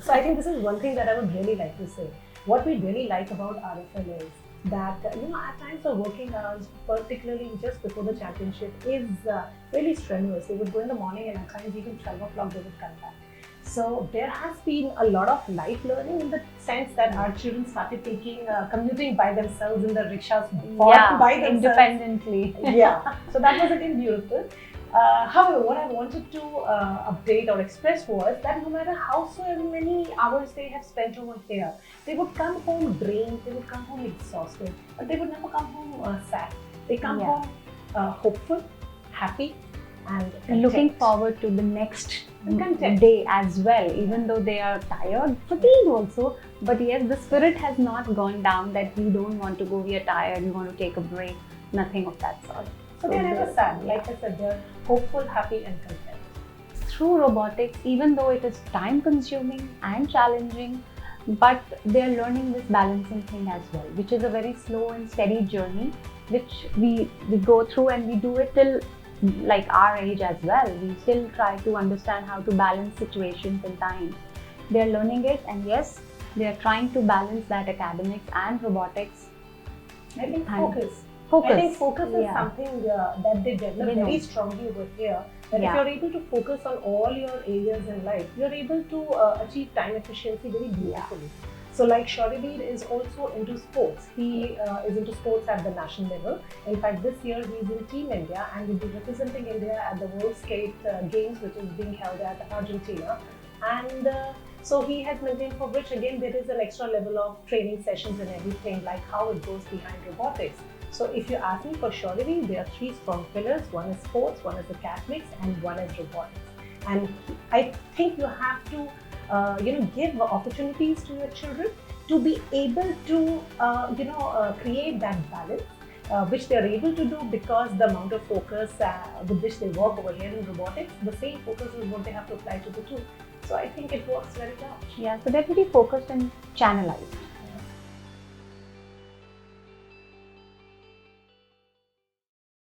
So I think this is one thing that I would really like to say. What we really like about RFL is that at times the working hours, particularly just before the championship, is really strenuous. They would go in the morning and at times even 12 o'clock they would come back. So there has been a lot of life learning in the sense that our children started commuting by themselves in the rickshaws by themselves. Independently. Yeah, so that was again beautiful. However, what I wanted to update or express was that no matter how so many hours they have spent over here, they would come home drained, they would come home exhausted, but they would never come home sad. They come home hopeful, happy, and looking forward to the next content day as well, even though they are tired, fatigued also. But yes, the spirit has not gone down that we don't want to go, we are tired, we want to take a break, nothing of that sort. So they're never sad. Like I said, they're hopeful, happy, and content. Through robotics, even though it is time consuming and challenging, but they're learning this balancing thing as well, which is a very slow and steady journey, which we go through, and we do it till like our age as well. We still try to understand how to balance situations and times. They're learning it, and yes, they're trying to balance that academics and robotics. I think focus. I think focus is something that they develop very strongly over here. That if you're able to focus on all your areas in life, you're able to achieve time efficiency very beautifully. So like Shoribir is also into sports. He is into sports at the national level. In fact, this year he's in Team India and will be representing India at the World Skate Games, which is being held at Argentina. And so he has maintained, for which again there is an extra level of training sessions and everything, like how it goes behind robotics. So if you ask me for Shoribir, there are three strong pillars. One is sports, one is academics, and one is robotics. And I think you have to give opportunities to your children to be able to create that balance, which they're able to do because the amount of focus with which they work over here in robotics, the same focus is what they have to apply to the two. So I think it works very well. Yeah, so they're pretty focused and channelized.